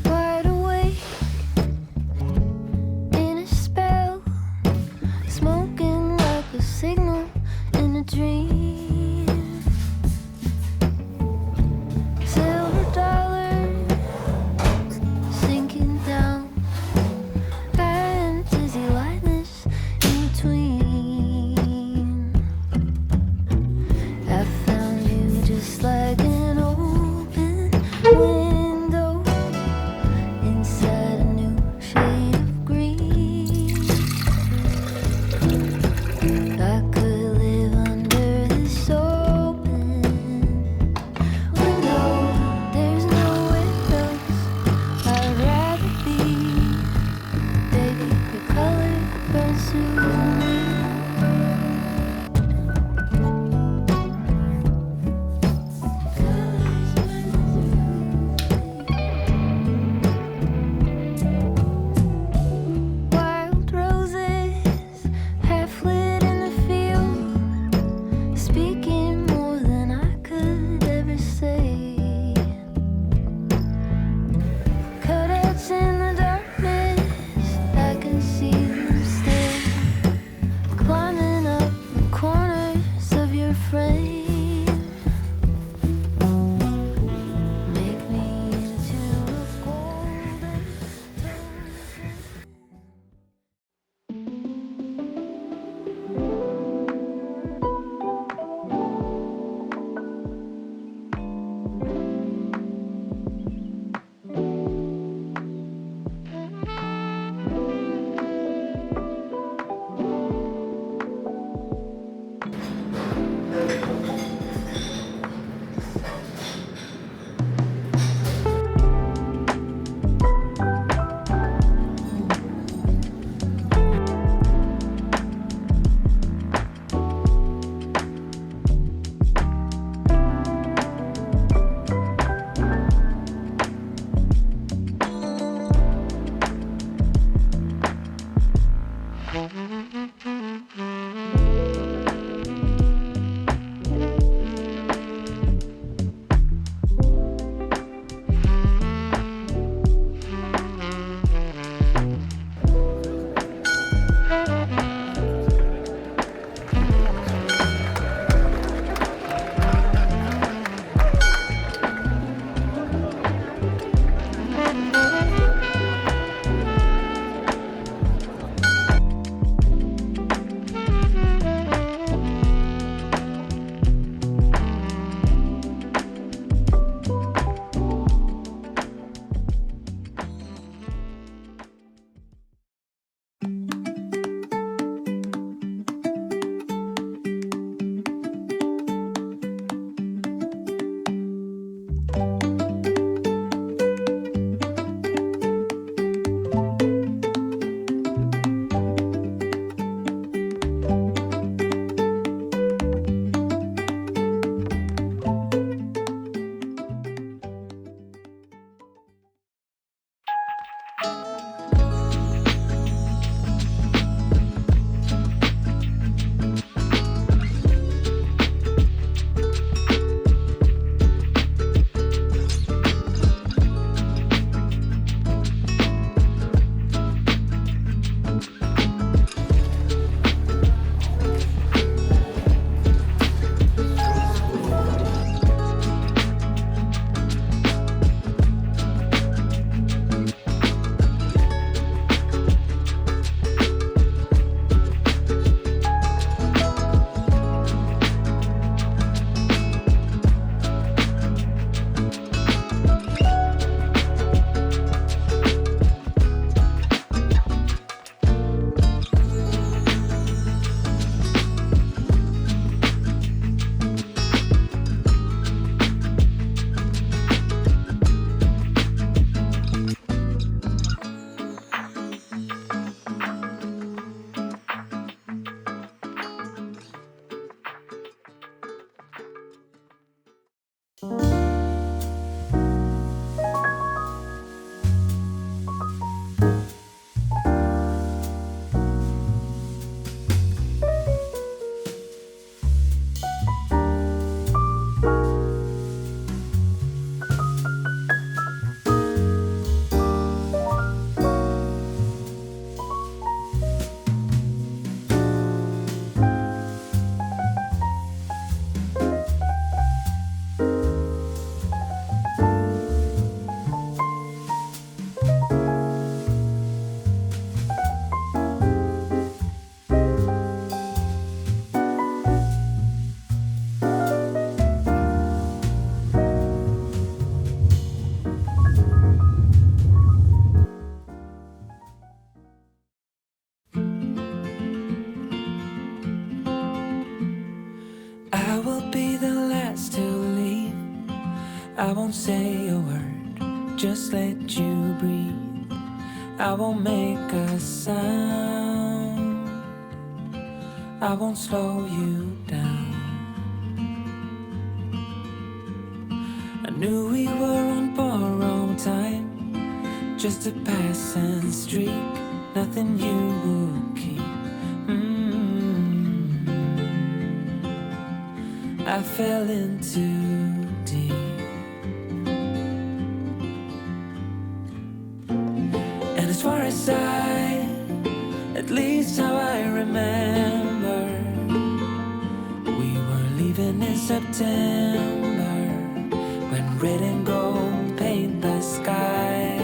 Wide awake in a spell, smoking like a signal in a dream. Silver dollar sinking down, and dizzy lightness in between. I found you just like an open window inside a new shade of green. I could live under this open window. There's nowhere else I'd rather be. Baby, your color burns through me. Wild roses, half lit in the field, speaking more than I could ever say. Cutouts in the darkness, I can see them still, climbing up the corners of your frame. Make me into a golden token. I will be the last to leave. I won't say a word, just let you breathe. I won't make a sound, I won't slow you down. I knew we were on borrowed time, just a passing streak, nothing you would keep. I fell in too deep, and as far as at least how I remember, we were leaving in September, when red and gold paint the sky.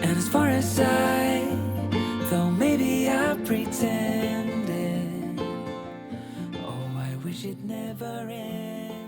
And as far as though maybe I pretended, oh, I wish it never ended.